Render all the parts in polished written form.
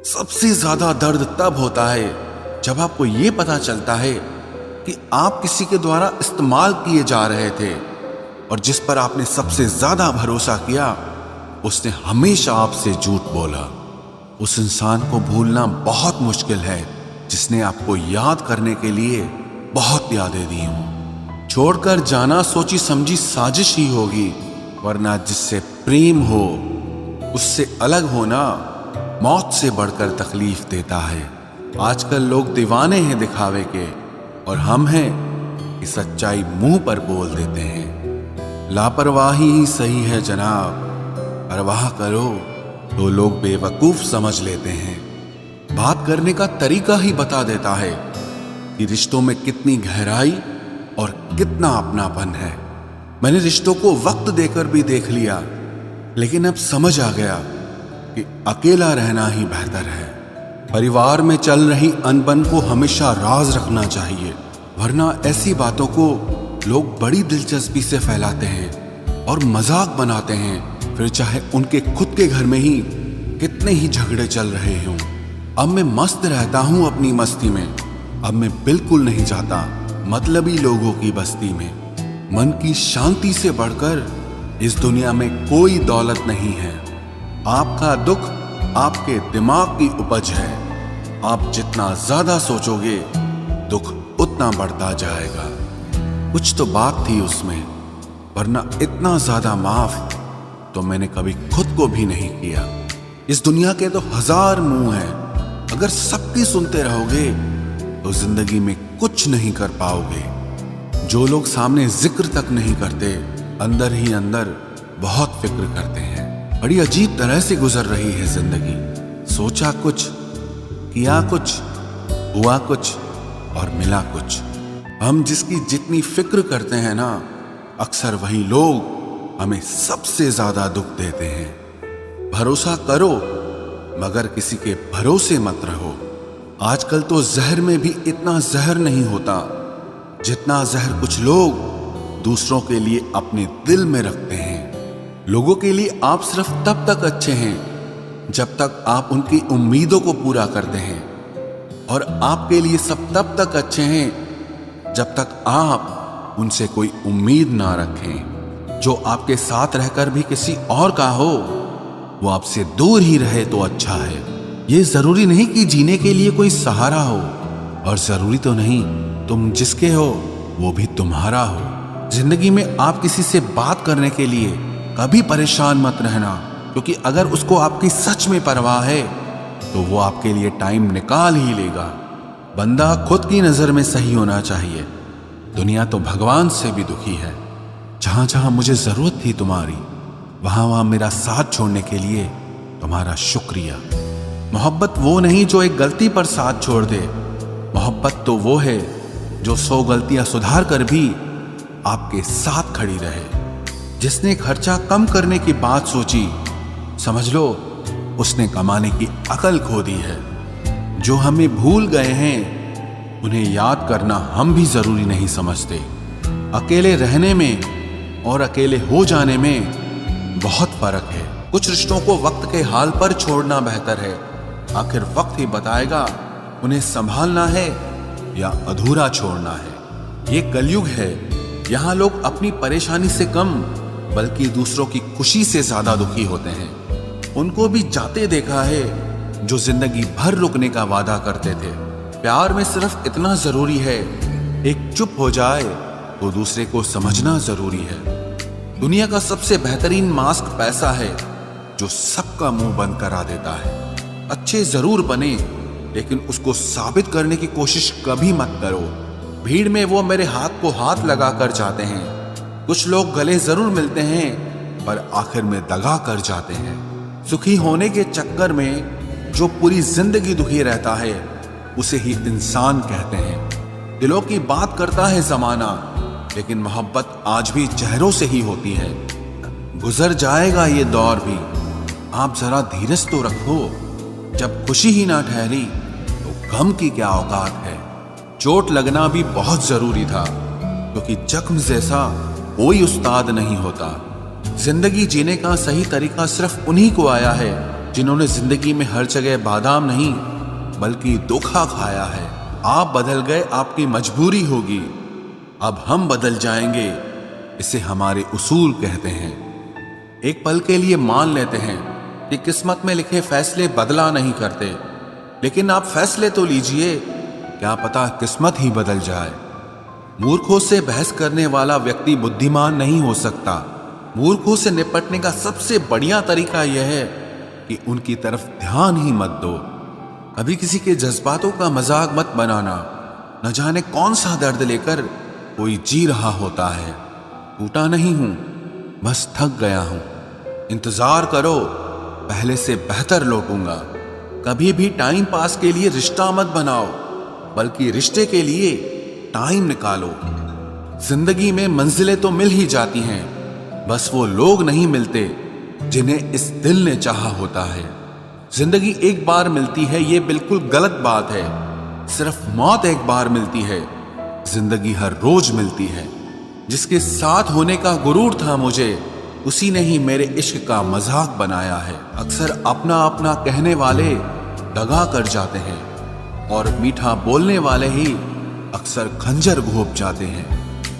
सबसे ज्यादा दर्द तब होता है जब आपको ये पता चलता है कि आप किसी के द्वारा इस्तेमाल किए जा रहे थे और जिस पर आपने सबसे ज्यादा भरोसा किया उसने हमेशा आपसे झूठ बोला। उस इंसान को भूलना बहुत मुश्किल है जिसने आपको याद करने के लिए बहुत यादें दी हों। छोड़कर जाना सोची समझी साजिश ही होगी, वरना जिससे प्रेम हो उससे अलग होना मौत से बढ़कर तकलीफ देता है। आजकल लोग दीवाने हैं दिखावे के और हम हैं कि सच्चाई मुंह पर बोल देते हैं। लापरवाही ही सही है जनाब, परवाह करो तो लोग बेवकूफ समझ लेते हैं। बात करने का तरीका ही बता देता है कि रिश्तों में कितनी गहराई और कितना अपनापन है। मैंने रिश्तों को वक्त देकर भी देख लिया, लेकिन अब समझ आ गया कि अकेला रहना ही बेहतर है। परिवार में चल रही अनबन को हमेशा राज रखना चाहिए, वरना ऐसी बातों को लोग बड़ी दिलचस्पी से फैलाते हैं और मजाक बनाते हैं, फिर चाहे उनके खुद के घर में ही कितने ही झगड़े चल रहे हों। अब मैं मस्त रहता हूं अपनी मस्ती में। अब मैं बिल्कुल नहीं जाता मतलबी लोगों की बस्ती में। मन की शांति से बढ़कर इस दुनिया में कोई दौलत नहीं है। आपका दुख आपके दिमाग की उपज है। आप जितना ज्यादा सोचोगे दुख उतना बढ़ता जाएगा। कुछ तो बात थी उसमें, वरना इतना ज्यादा माफ तो मैंने कभी खुद को भी नहीं किया। इस दुनिया के तो 1000 मुंह हैं, अगर सबकी सुनते रहोगे तो जिंदगी में कुछ नहीं कर पाओगे। जो लोग सामने जिक्र तक नहीं करते, अंदर ही अंदर बहुत फिक्र करते हैं। बड़ी अजीब तरह से गुजर रही है जिंदगी। सोचा कुछ, किया कुछ, हुआ कुछ और मिला कुछ। हम जिसकी जितनी फिक्र करते हैं ना, अक्सर वही लोग हमें सबसे ज्यादा दुख देते हैं। भरोसा करो मगर किसी के भरोसे मत रहो। आजकल तो जहर में भी इतना जहर नहीं होता जितना जहर कुछ लोग दूसरों के लिए अपने दिल में रखते हैं। लोगों के लिए आप सिर्फ तब तक अच्छे हैं जब तक आप उनकी उम्मीदों को पूरा करते हैं, और आपके लिए सब तब तक अच्छे हैं जब तक आप उनसे कोई उम्मीद ना रखें। जो आपके साथ रहकर भी किसी और का हो वो आपसे दूर ही रहे तो अच्छा है। ये जरूरी नहीं कि जीने के लिए कोई सहारा हो, और जरूरी तो नहीं तुम जिसके हो वो भी तुम्हारा हो। जिंदगी में आप किसी से बात करने के लिए कभी परेशान मत रहना, क्योंकि अगर उसको आपकी सच में परवाह है तो वो आपके लिए टाइम निकाल ही लेगा। बंदा खुद की नजर में सही होना चाहिए। दुनिया तो भगवान से भी दुखी है। जहां जहां मुझे जरूरत थी तुम्हारी, वहां वहां मेरा साथ छोड़ने के लिए तुम्हारा शुक्रिया। मोहब्बत वो नहीं जो एक गलती पर साथ छोड़ दे। मोहब्बत तो वो है जो 100 गलतियां सुधार कर भी आपके साथ खड़ी रहे। जिसने खर्चा कम करने की बात सोची, समझ लो उसने कमाने की अकल खो दी है। जो हमें भूल गए हैं उन्हें याद करना हम भी जरूरी नहीं समझते। अकेले रहने में और अकेले हो जाने में बहुत फर्क है। कुछ रिश्तों को वक्त के हाल पर छोड़ना बेहतर है। आखिर वक्त ही बताएगा उन्हें संभालना है या अधूरा छोड़ना है। ये कलयुग है, यहाँ लोग अपनी परेशानी से कम बल्कि दूसरों की खुशी से ज्यादा दुखी होते हैं। उनको भी जाते देखा है जो जिंदगी भर रुकने का वादा करते थे। प्यार में सिर्फ इतना जरूरी है, एक चुप हो जाए तो दूसरे को समझना जरूरी है। दुनिया का सबसे बेहतरीन मास्क पैसा है जो सबका मुंह बंद करा देता है। अच्छे जरूर बने, लेकिन उसको साबित करने की कोशिश कभी मत करो। भीड़ में वो मेरे हाथ को हाथ लगा कर जाते हैं। कुछ लोग गले जरूर मिलते हैं पर आखिर में दगा कर जाते हैं। सुखी होने के चक्कर में जो पूरी जिंदगी दुखी रहता है उसे ही इंसान कहते हैं। दिलों की बात करता है जमाना, लेकिन मोहब्बत आज भी चेहरों से ही होती है। गुजर जाएगा ये दौर भी, आप जरा धीरज तो रखो। जब खुशी ही ना ठहरी तो गम की क्या औकात है। चोट लगना भी बहुत जरूरी था, क्योंकि जख्म जैसा कोई उस्ताद नहीं होता। जिंदगी जीने का सही तरीका सिर्फ उन्हीं को आया है जिन्होंने जिंदगी में हर जगह बादाम नहीं बल्कि धोखा खाया है। आप बदल गए, आपकी मजबूरी होगी, अब हम बदल जाएंगे, इसे हमारे उसूल कहते हैं। एक पल के लिए मान लेते हैं कि किस्मत में लिखे फैसले बदला नहीं करते, लेकिन आप फैसले तो लीजिए, क्या पता किस्मत ही बदल जाए। मूर्खों से बहस करने वाला व्यक्ति बुद्धिमान नहीं हो सकता। मूर्खों से निपटने का सबसे बढ़िया तरीका यह है कि उनकी तरफ ध्यान ही मत दो। कभी किसी के जज्बातों का मजाक मत बनाना। न जाने कौन सा दर्द लेकर कोई जी रहा होता है। टूटा नहीं हूं, बस थक गया हूं। इंतजार करो, पहले से बेहतर लौटूंगा। कभी भी टाइम पास के लिए रिश्ता मत बनाओ, बल्कि रिश्ते के लिए टाइम निकालो। जिंदगी में मंजिलें तो मिल ही जाती हैं, बस वो लोग नहीं मिलते जिन्हें इस दिल ने चाहा होता है। जिंदगी एक बार मिलती है, ये बिल्कुल गलत बात है। सिर्फ मौत एक बार मिलती है, जिंदगी हर रोज मिलती है। जिसके साथ होने का गुरूर था मुझे, उसी ने ही मेरे इश्क का मजाक बनाया है। अक्सर अपना अपना कहने वाले दगा कर जाते हैं, और मीठा बोलने वाले ही अक्सर खंजर घोंप जाते हैं।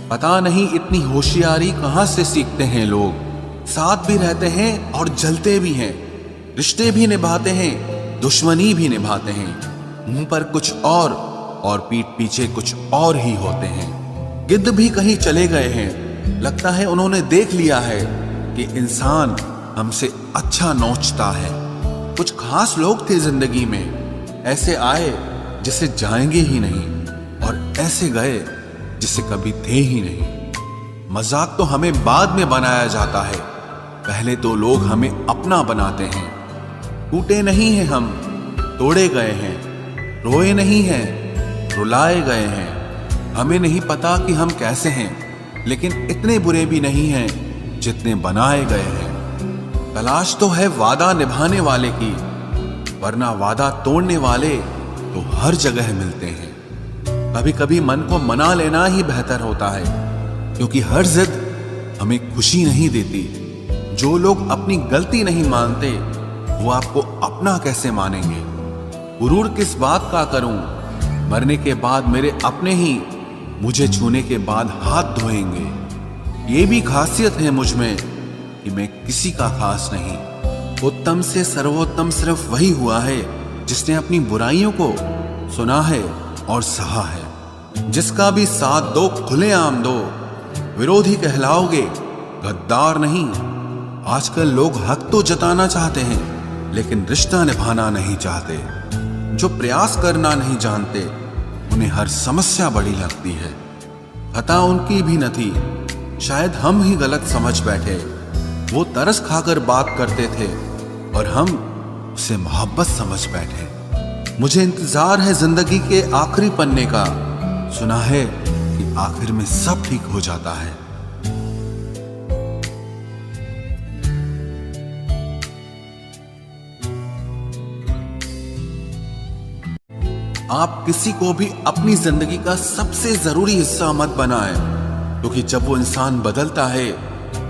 पता नहीं इतनी होशियारी कहां से सीखते हैं लोग। साथ भी रहते हैं और जलते भी हैं, रिश्ते भी निभाते हैं, दुश्मनी भी निभाते हैं। मुंह पर कुछ और पीठ पीछे कुछ और ही होते हैं। गिद्ध भी कहीं चले गए हैं, लगता है उन्होंने देख लिया है कि इंसान हमसे अच्छा नोचता है। कुछ खास लोग थे जिंदगी में, ऐसे आए जिसे जाएंगे ही नहीं, और ऐसे गए जिसे कभी थे ही नहीं। मजाक तो हमें बाद में बनाया जाता है, पहले तो लोग हमें अपना बनाते हैं। टूटे नहीं हैं हम, तोड़े गए हैं। रोए नहीं हैं, रुलाए गए हैं। हमें नहीं पता कि हम कैसे हैं, लेकिन इतने बुरे भी नहीं हैं जितने बनाए गए हैं। तलाश तो है वादा निभाने वाले की, वरना वादा तोड़ने वाले तो हर जगह मिलते हैं। कभी कभी मन को मना लेना ही बेहतर होता है, क्योंकि हर जिद हमें खुशी नहीं देती। जो लोग अपनी गलती नहीं मानते, वो आपको अपना कैसे मानेंगे। गुरूर किस बात का करूं, मरने के बाद मेरे अपने ही मुझे छूने के बाद हाथ धोएंगे। ये भी खासियत है मुझ में कि मैं किसी का खास नहीं। उत्तम से सर्वोत्तम सिर्फ वही हुआ है जिसने अपनी बुराइयों को सुना है और सहा है। जिसका भी साथ दो, खुलेआम दो, विरोधी कहलाओगे, गद्दार नहीं। आजकल लोग हक तो जताना चाहते हैं, लेकिन रिश्ता निभाना नहीं चाहते। जो प्रयास करना नहीं जानते, उन्हें हर समस्या बड़ी लगती है। खता उनकी भी न थी, शायद हम ही गलत समझ बैठे। वो तरस खाकर बात करते थे और हम उसे मोहब्बत समझ बैठे। मुझे इंतजार है जिंदगी के आखिरी पन्ने का। सुना है कि आखिर में सब ठीक हो जाता है। आप किसी को भी अपनी जिंदगी का सबसे जरूरी हिस्सा मत बनाएं, क्योंकि जब वो इंसान बदलता है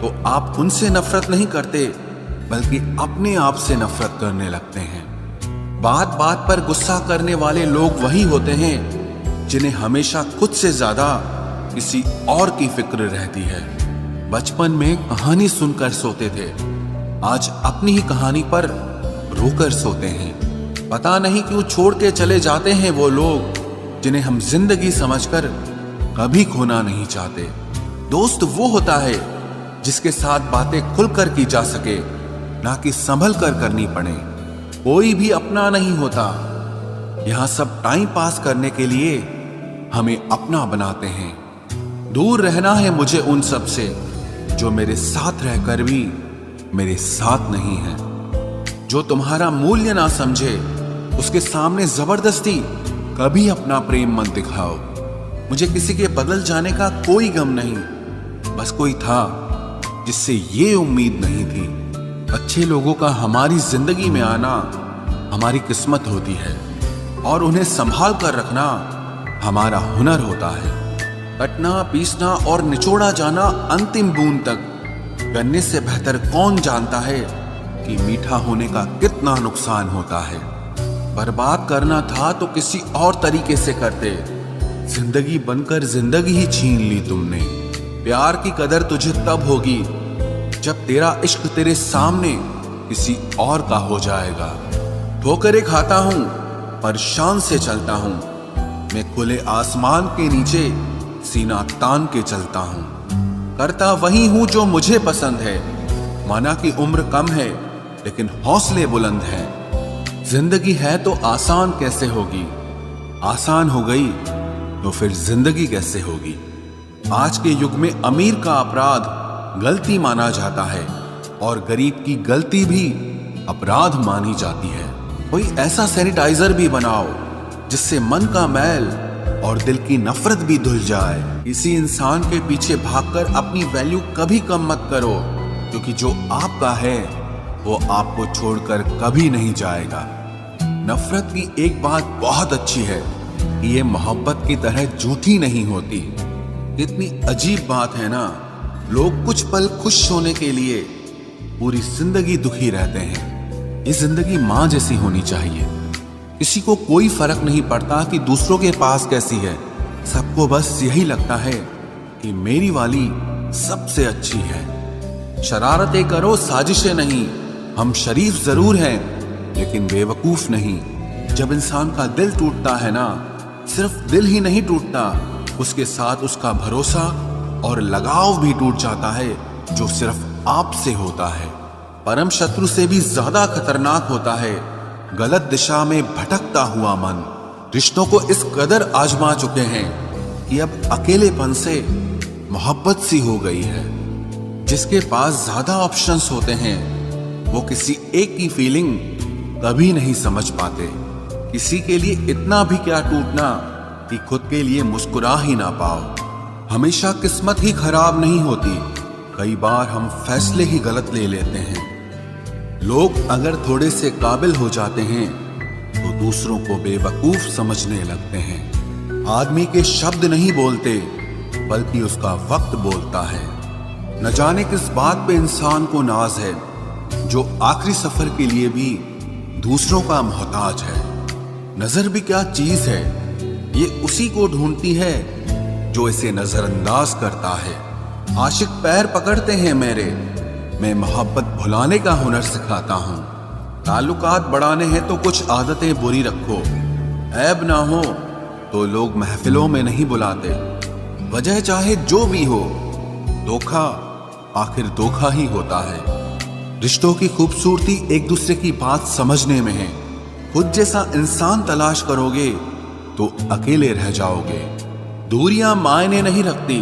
तो आप उनसे नफरत नहीं करते, बल्कि अपने आप से नफरत करने लगते हैं। बात बात पर गुस्सा करने वाले लोग वही होते हैं जिन्हें हमेशा खुद से ज्यादा किसी और की फिक्र रहती है। बचपन में कहानी सुनकर सोते थे, आज अपनी ही कहानी पर रोकर सोते हैं। पता नहीं क्यों छोड़ के चले जाते हैं वो लोग जिन्हें हम जिंदगी समझकर कभी खोना नहीं चाहते। दोस्त वो होता है जिसके साथ बातें खुलकर की जा सके, ना कि संभल कर करनी पड़े। कोई भी अपना नहीं होता, यहां सब टाइम पास करने के लिए हमें अपना बनाते हैं। दूर रहना है मुझे उन सब से जो मेरे साथ रहकर भी मेरे साथ नहीं है। जो तुम्हारा मूल्य ना समझे, उसके सामने जबरदस्ती कभी अपना प्रेम मत दिखाओ। मुझे किसी के बदल जाने का कोई गम नहीं, बस कोई था जिससे ये उम्मीद नहीं थी। अच्छे लोगों का हमारी जिंदगी में आना हमारी किस्मत होती है, और उन्हें संभाल कर रखना हमारा हुनर होता है। कटना, पीसना और निचोड़ा जाना अंतिम बूंद तक, गन्ने से बेहतर कौन जानता है कि मीठा होने का कितना नुकसान होता है। बर्बाद करना था तो किसी और तरीके से करते। जिंदगी बनकर जिंदगी ही छीन ली तुमने। प्यार की कदर तुझे तब होगी जब तेरा इश्क तेरे सामने किसी और का हो जाएगा। ठोकरें खाता हूं पर शान से चलता हूं। मैं खुले आसमान के नीचे सीना तान के चलता हूं। करता वही हूं जो मुझे पसंद है। माना कि उम्र कम है लेकिन हौसले बुलंद हैं। जिंदगी है तो आसान कैसे होगी? आसान हो गई तो फिर जिंदगी कैसे होगी? आज के युग में अमीर का अपराध गलती माना जाता है और गरीब की गलती भी अपराध मानी जाती है। कोई ऐसा सैनिटाइजर भी बनाओ जिससे मन का मैल और दिल की नफरत भी धुल जाए। किसी इंसान के पीछे भागकर अपनी वैल्यू कभी कम मत करो, क्योंकि जो आपका है वो आपको छोड़कर कभी नहीं जाएगा। नफरत की एक बात बहुत अच्छी है कि ये मोहब्बत की तरह झूठी नहीं होती। कितनी अजीब बात है ना, लोग कुछ पल खुश होने के लिए पूरी जिंदगी दुखी रहते हैं। ये जिंदगी माँ जैसी होनी चाहिए। किसी को कोई फर्क नहीं पड़ता कि दूसरों के पास कैसी है। सबको बस यही लगता है कि मेरी वाली सबसे अच्छी है। शरारतें करो, साजिशें नहीं। हम शरीफ जरूर हैं लेकिन बेवकूफ नहीं। जब इंसान का दिल टूटता है ना, सिर्फ दिल ही नहीं टूटता, उसके साथ उसका भरोसा और लगाव भी टूट जाता है, जो सिर्फ आपसे होता है। परम शत्रु से भी ज्यादा खतरनाक होता है गलत दिशा में भटकता हुआ मन। रिश्तों को इस कदर आजमा चुके हैं कि अब अकेलेपन से मोहब्बत सी हो गई है। जिसके पास ज्यादा ऑप्शंस होते हैं वो किसी एक की फीलिंग कभी नहीं समझ पाते। किसी के लिए इतना भी क्या टूटना कि खुद के लिए मुस्कुरा ही ना पाओ। हमेशा किस्मत ही खराब नहीं होती, कई बार हम फैसले ही गलत ले लेते हैं। लोग अगर थोड़े से काबिल हो जाते हैं तो दूसरों को बेवकूफ समझने लगते हैं। आदमी के शब्द नहीं बोलते बल्कि उसका वक्त बोलता है। न जाने किस बात पे इंसान को नाज है, जो आखिरी सफर के लिए भी दूसरों का मोहताज है। नजर भी क्या चीज है, ये उसी को ढूंढती है जो इसे नजरअंदाज करता है। आशिक पैर पकड़ते हैं मेरे, मैं मोहब्बत भुलाने का हुनर सिखाता हूँ। ताल्लुकात बढ़ाने हैं तो कुछ आदतें बुरी रखो। ऐब ना हो तो लोग महफिलों में नहीं बुलाते। वजह चाहे जो भी हो, धोखा आखिर धोखा ही होता है। रिश्तों की खूबसूरती एक दूसरे की बात समझने में है। खुद जैसा इंसान तलाश करोगे तो अकेले रह जाओगे। दूरियां मायने नहीं रखती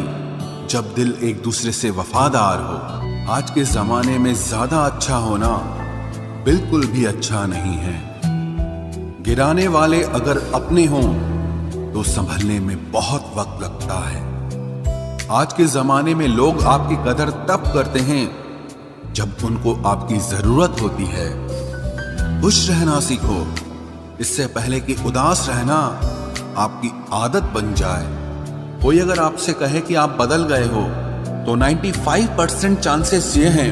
जब दिल एक दूसरे से वफादार हो। आज के जमाने में ज्यादा अच्छा होना बिल्कुल भी अच्छा नहीं है। गिराने वाले अगर अपने हों तो संभलने में बहुत वक्त लगता है। आज के जमाने में लोग आपकी कदर तब करते हैं जब उनको आपकी जरूरत होती है। खुश रहना सीखो, इससे पहले कि उदास रहना आपकी आदत बन जाए। कोई अगर आपसे कहे कि आप बदल गए हो तो 95% चांसेस ये हैं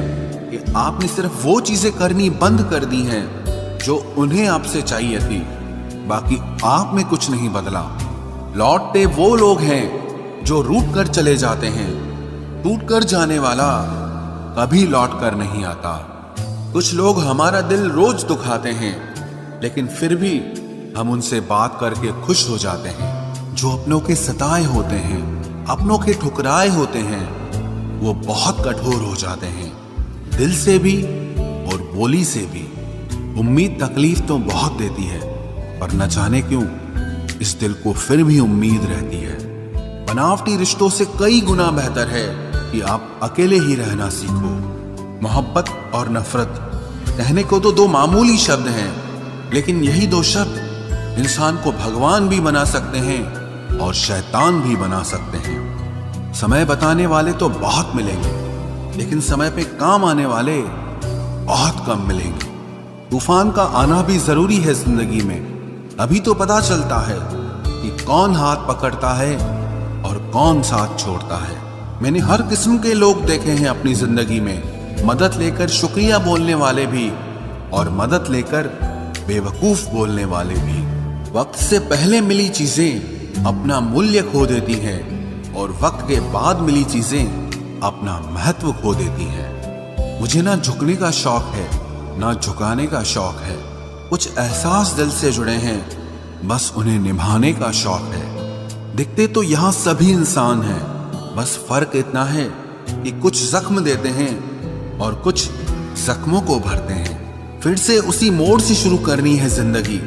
कि आपने सिर्फ वो चीजें करनी बंद कर दी हैं जो उन्हें आपसे चाहिए थी। बाकी आप में कुछ नहीं बदला। लौटते वो लोग हैं जो रूठ कर चले जाते हैं। टूट कर जाने वाला कभी लौट कर नहीं आता। कुछ लोग हमारा दिल रोज दुखाते हैं, लेकिन फिर भी हम उनसे बात करके खुश हो जाते हैं। जो अपनों के सताए होते हैं, अपनों के ठुकराए होते हैं, वो बहुत कठोर हो जाते हैं, दिल से भी और बोली से भी। उम्मीद तकलीफ तो बहुत देती है, पर न जाने क्यों इस दिल को फिर भी उम्मीद रहती है। बनावटी रिश्तों से कई गुना बेहतर है कि आप अकेले ही रहना सीखो। मोहब्बत और नफरत कहने को तो दो मामूली शब्द हैं, लेकिन यही दो शब्द इंसान को भगवान भी बना सकते हैं और शैतान भी बना सकते हैं। समय बताने वाले तो बहुत मिलेंगे, लेकिन समय पे काम आने वाले बहुत कम मिलेंगे। तूफान का आना भी जरूरी है जिंदगी में, अभी तो पता चलता है कि कौन हाथ पकड़ता है और कौन साथ छोड़ता है। मैंने हर किस्म के लोग देखे हैं अपनी जिंदगी में, मदद लेकर शुक्रिया बोलने वाले भी और मदद लेकर बेवकूफ बोलने वाले भी। वक्त से पहले मिली चीजें अपना मूल्य खो देती हैं और वक्त के बाद मिली चीजें अपना महत्व खो देती हैं। मुझे ना झुकने का शौक है ना झुकाने का शौक है। कुछ एहसास दिल से जुड़े हैं, बस उन्हें निभाने का शौक है। दिखते तो यहाँ सभी इंसान हैं, बस फर्क इतना है कि कुछ जख्म देते हैं और कुछ जख्मों को भरते हैं। फिर से उसी मोड़ से शुरू करनी है जिंदगी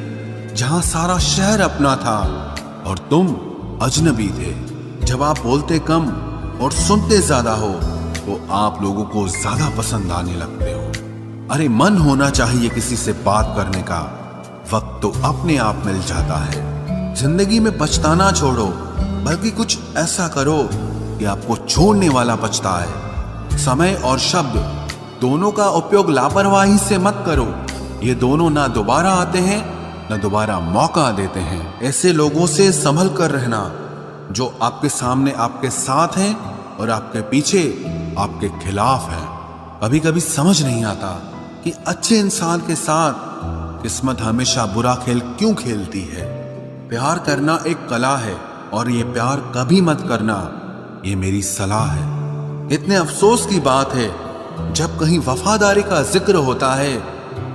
जहां सारा शहर अपना था और तुम अजनबी थे। जब आप बोलते कम और सुनते ज्यादा हो तो आप लोगों को ज्यादा पसंद आने लगते हो। अरे मन होना चाहिए किसी से बात करने का, वक्त तो अपने आप मिल जाता है। जिंदगी में पछताना छोड़ो, बल्कि कुछ ऐसा करो कि आपको छोड़ने वाला पछताए। समय और शब्द दोनों का उपयोग लापरवाही से मत करो। ये दोनों ना दोबारा आते हैं ना दोबारा मौका देते हैं। ऐसे लोगों से संभल कर रहना जो आपके सामने आपके साथ हैं और आपके पीछे आपके खिलाफ हैं। कभी कभी समझ नहीं आता कि अच्छे इंसान के साथ किस्मत हमेशा बुरा खेल क्यों खेलती है। प्यार करना एक कला है और ये प्यार कभी मत करना, ये मेरी सलाह है। इतने अफसोस की बात है जब कहीं वफादारी का जिक्र होता है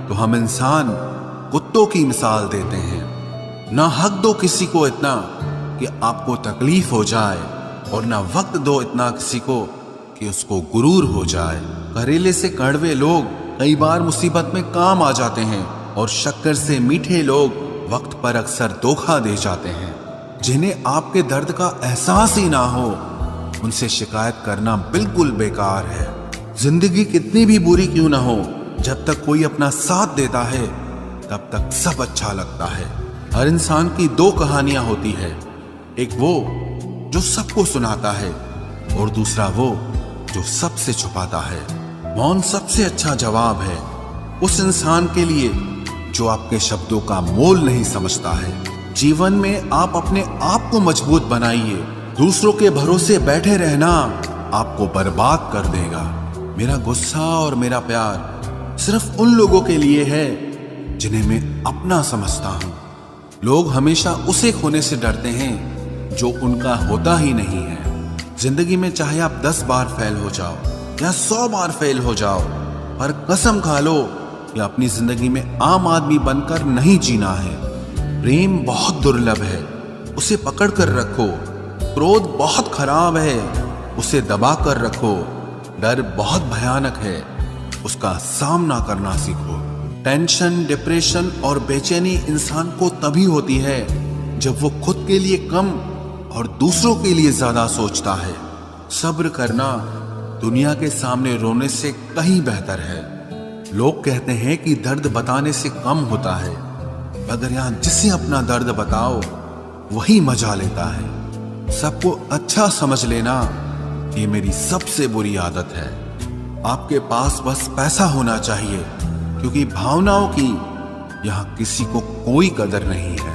तो हम इंसान कुत्तों की मिसाल देते हैं। ना हक दो किसी को इतना कि आपको तकलीफ हो जाए और ना वक्त दो इतना किसी को कि उसको गुरूर हो जाए। करेले से कड़वे लोग कई बार मुसीबत में काम आ जाते हैं और शक्कर से मीठे लोग वक्त पर अक्सर धोखा दे जाते हैं। जिन्हें आपके दर्द का एहसास ही ना हो उनसे शिकायत करना बिल्कुल बेकार है। जिंदगी कितनी भी बुरी क्यों ना हो, जब तक कोई अपना साथ देता है तब तक सब अच्छा लगता है। हर इंसान की दो कहानियां होती है, एक वो जो सबको सुनाता है और दूसरा वो जो सबसे छुपाता है। मौन सबसे अच्छा जवाब है उस इंसान के लिए जो आपके शब्दों का मोल नहीं समझता है। जीवन में आप अपने आप को मजबूत बनाइए। दूसरों के भरोसे बैठे रहना आपको बर्बाद कर देगा। मेरा गुस्सा और मेरा प्यार सिर्फ उन लोगों के लिए है जिन्हें मैं अपना समझता हूं। लोग हमेशा उसे खोने से डरते हैं जो उनका होता ही नहीं है। जिंदगी में चाहे आप 10 बार फेल हो जाओ या 100 बार फेल हो जाओ, पर कसम खा लो कि अपनी जिंदगी में आम आदमी बनकर नहीं जीना है। प्रेम बहुत दुर्लभ है, उसे पकड़ कर रखो। क्रोध बहुत खराब है, उसे दबा कर रखो। डर बहुत भयानक है, उसका सामना करना सीखो। टेंशन, डिप्रेशन और बेचैनी इंसान को तभी होती है जब वो खुद के लिए कम और दूसरों के लिए ज्यादा सोचता है। सब्र करना दुनिया के सामने रोने से कहीं बेहतर है। लोग कहते हैं कि दर्द बताने से कम होता है, मगर यहाँ जिसे अपना दर्द बताओ वही मजा लेता है। सबको अच्छा समझ लेना ये मेरी सबसे बुरी आदत है। आपके पास बस पैसा होना चाहिए, क्योंकि भावनाओं की यहाँ किसी को कोई कदर नहीं है।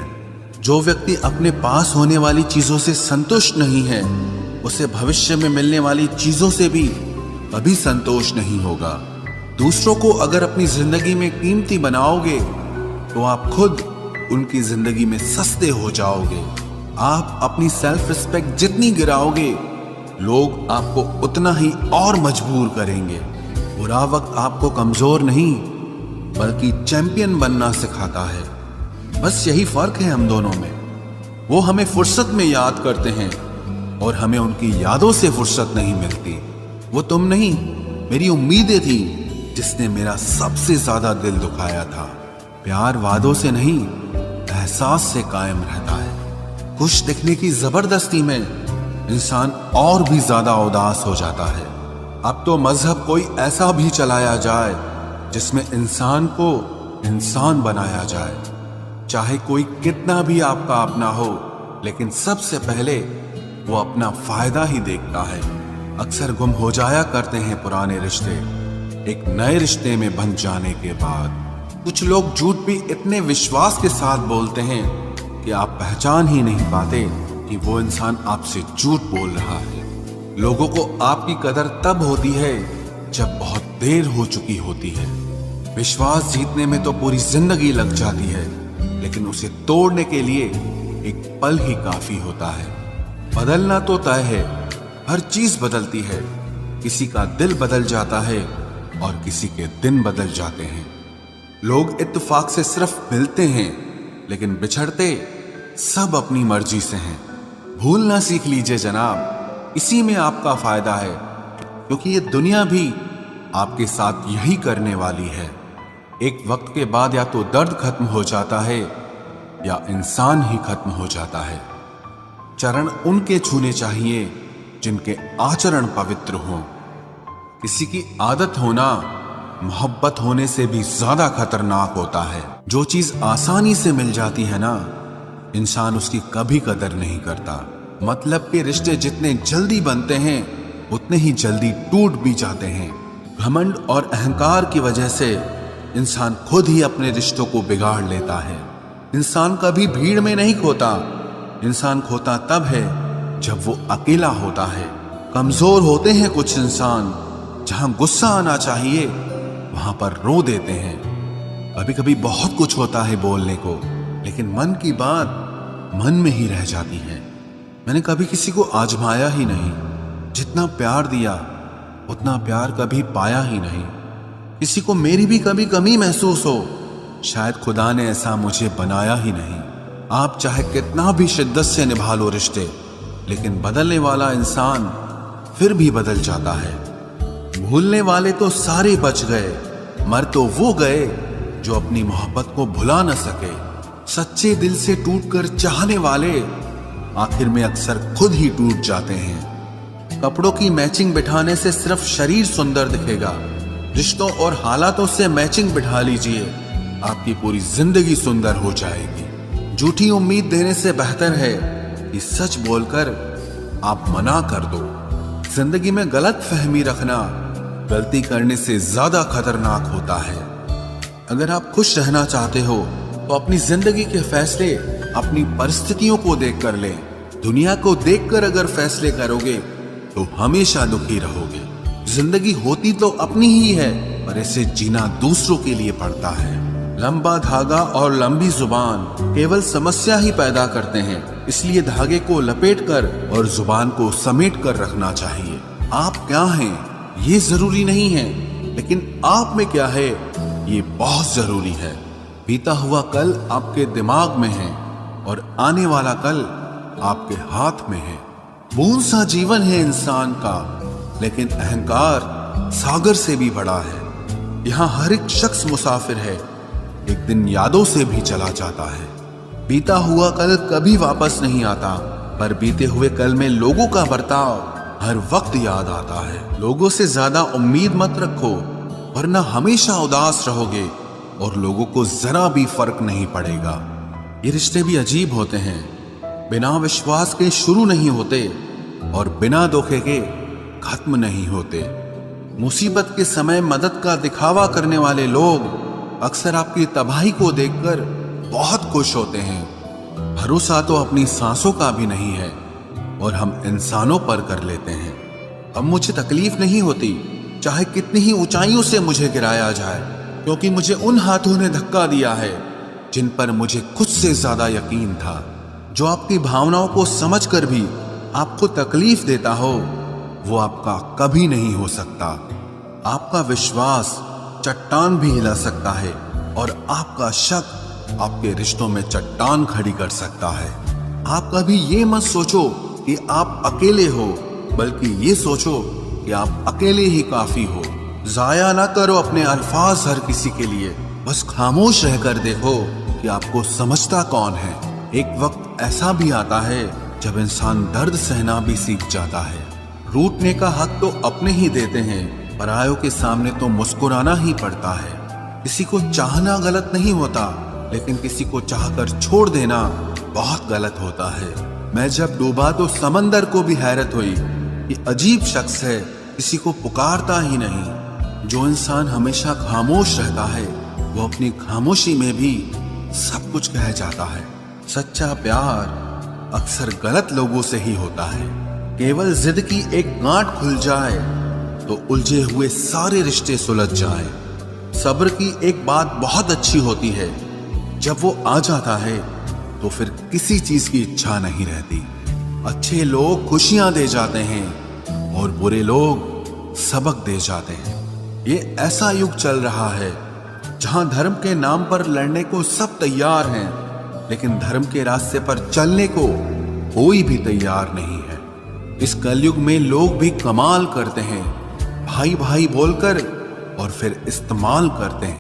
जो व्यक्ति अपने पास होने वाली चीजों से संतुष्ट नहीं है, उसे भविष्य में मिलने वाली चीजों से भी कभी संतोष नहीं होगा। दूसरों को अगर अपनी जिंदगी में कीमती बनाओगे तो आप खुद उनकी जिंदगी में सस्ते हो जाओगे। आप अपनी सेल्फ रिस्पेक्ट जितनी गिराओगे, लोग आपको उतना ही और मजबूर करेंगे। बुरा वक्त आपको कमजोर नहीं बल्कि चैंपियन बनना सिखाता है। बस यही फर्क है हम दोनों में। वो हमें फुर्सत में याद करते हैं और हमें उनकी यादों से फुर्सत नहीं मिलती। वो तुम नहीं, मेरी उम्मीदें थी जिसने मेरा सबसे ज्यादा दिल दुखाया था। प्यार वादों से नहीं, एहसास से कायम रहता है। खुश दिखने की जबरदस्ती में इंसान और भी ज्यादा उदास हो जाता है। अब तो मजहब कोई ऐसा भी चलाया जाए जिसमें इंसान को इंसान बनाया जाए। चाहे कोई कितना भी आपका अपना हो, लेकिन सबसे पहले वो अपना फायदा ही देखता है। अक्सर गुम हो जाया करते हैं पुराने रिश्ते एक नए रिश्ते में बन जाने के बाद। कुछ लोग झूठ भी इतने विश्वास के साथ बोलते हैं कि आप पहचान ही नहीं पाते कि वो इंसान आपसे झूठ बोल रहा है। लोगों को आपकी कदर तब होती है जब बहुत देर हो चुकी होती है। विश्वास जीतने में तो पूरी जिंदगी लग जाती है, लेकिन उसे तोड़ने के लिए एक पल ही काफी होता है। बदलना तो तय है, हर चीज बदलती है। किसी का दिल बदल जाता है और किसी के दिन बदल जाते हैं। लोग इत्तेफाक से सिर्फ मिलते हैं, लेकिन बिछड़ते सब अपनी मर्जी से हैं। भूलना सीख लीजिए जनाब, इसी में आपका फायदा है, क्योंकि ये दुनिया भी आपके साथ यही करने वाली है। एक वक्त के बाद या तो दर्द खत्म हो जाता है या इंसान ही खत्म हो जाता है। चरण उनके छूने चाहिए जिनके आचरण पवित्र हों। किसी की आदत होना मोहब्बत होने से भी ज्यादा खतरनाक होता है। जो चीज आसानी से मिल जाती है ना, इंसान उसकी कभी कदर नहीं करता। मतलब के रिश्ते जितने जल्दी बनते हैं उतने ही जल्दी टूट भी जाते हैं। घमंड और अहंकार की वजह से इंसान खुद ही अपने रिश्तों को बिगाड़ लेता है। इंसान कभी भीड़ में नहीं खोता, इंसान खोता तब है जब वो अकेला होता है। कमजोर होते हैं कुछ इंसान, जहां गुस्सा आना चाहिए वहां पर रो देते हैं। कभी कभी बहुत कुछ होता है बोलने को, लेकिन मन की बात मन में ही रह जाती है। मैंने कभी किसी को आजमाया ही नहीं, जितना प्यार दिया उतना प्यार कभी पाया ही नहीं। किसी को मेरी भी कभी कमी महसूस हो, शायद खुदा ने ऐसा मुझे बनाया ही नहीं। आप चाहे कितना भी शिद्दत से निभा लो रिश्ते, लेकिन बदलने वाला इंसान फिर भी बदल जाता है। भूलने वाले तो सारे बच गए, मर तो वो गए जो अपनी मोहब्बत को भुला न सके। सच्चे दिल से टूटकर चाहने वाले आखिर में अक्सर खुद ही टूट जाते हैं। कपड़ों की मैचिंग बिठाने से सिर्फ शरीर सुंदर दिखेगा, रिश्तों और हालातों से मैचिंग बिठा लीजिए, आपकी पूरी जिंदगी सुंदर हो जाएगी। झूठी उम्मीद देने से बेहतर है कि सच बोलकर आप मना कर दो। जिंदगी में गलत फहमी रखना गलती करने से ज्यादा खतरनाक होता है। अगर आप खुश रहना चाहते हो तो अपनी जिंदगी के फैसले अपनी परिस्थितियों को देखकर लें। दुनिया को देखकर अगर फैसले करोगे तो हमेशा दुखी रहोगे। जिंदगी होती तो अपनी ही है, पर इसे जीना दूसरों के लिए पड़ता है। लंबा धागा और लंबी जुबान केवल समस्या ही पैदा करते हैं, इसलिए धागे को लपेट कर और जुबान को समेट कर रखना चाहिए। आप क्या हैं ये जरूरी नहीं है, लेकिन आप में क्या है ये बहुत जरूरी है। बीता हुआ कल आपके दिमाग में है और आने वाला कल आपके हाथ में है। बूंद सा जीवन है इंसान का, लेकिन अहंकार सागर से भी बड़ा है। यहाँ हर एक शख्स मुसाफिर है, एक दिन यादों से भी चला जाता है। बीता हुआ कल कभी वापस नहीं आता, पर बीते हुए कल में लोगों का बर्ताव हर वक्त याद आता है। लोगों से ज्यादा उम्मीद मत रखो, वरना हमेशा उदास रहोगे और लोगों को जरा भी फर्क नहीं पड़ेगा। ये रिश्ते भी अजीब होते हैं, बिना विश्वास के शुरू नहीं होते और बिना धोखे के खत्म नहीं होते। मुसीबत के समय मदद का दिखावा करने वाले लोग अक्सर आपकी तबाही को देखकर बहुत खुश होते हैं। भरोसा तो अपनी सांसों का भी नहीं है और हम इंसानों पर कर लेते हैं। अब मुझे तकलीफ नहीं होती, चाहे कितनी ही ऊंचाइयों से मुझे गिराया जाए, क्योंकि मुझे उन हाथों ने धक्का दिया है जिन पर मुझे खुद से ज्यादा यकीन था। जो आपकी भावनाओं को समझकर भी आपको तकलीफ देता हो, वो आपका कभी नहीं हो सकता। आपका विश्वास चट्टान भी हिला सकता है और आपका शक आपके रिश्तों में चट्टान खड़ी कर सकता है। आप कभी ये मत सोचो कि आप अकेले हो, बल्कि ये सोचो कि आप अकेले ही काफी हो। जाया ना करो अपने अल्फाज हर किसी के लिए, बस खामोश रहकर देखो कि आपको समझता कौन है। एक वक्त ऐसा भी आता है जब इंसान दर्द सहना भी सीख जाता है। रूठने का हक तो अपने ही देते हैं, परायों के सामने तो मुस्कुराना ही पड़ता है। किसी को चाहना गलत नहीं होता, लेकिन किसी को चाहकर छोड़ देना बहुत गलत होता है। मैं जब डूबा तो समंदर को भी हैरत हुई कि अजीब शख्स है, किसी को पुकारता ही नहीं। जो इंसान हमेशा खामोश रहता है वो अपनी खामोशी में भी सब कुछ कह जाता है। सच्चा प्यार अक्सर गलत लोगों से ही होता है। केवल जिद की एक गांठ खुल जाए तो उलझे हुए सारे रिश्ते सुलझ जाएं। सब्र की एक बात बहुत अच्छी होती है, जब वो आ जाता है तो फिर किसी चीज की इच्छा नहीं रहती। अच्छे लोग खुशियां दे जाते हैं और बुरे लोग सबक दे जाते हैं। ये ऐसा युग चल रहा है जहां धर्म के नाम पर लड़ने को सब तैयार हैं, लेकिन धर्म के रास्ते पर चलने को कोई भी तैयार नहीं है। इस कलयुग में लोग भी कमाल करते हैं, भाई भाई बोलकर और फिर इस्तेमाल करते हैं।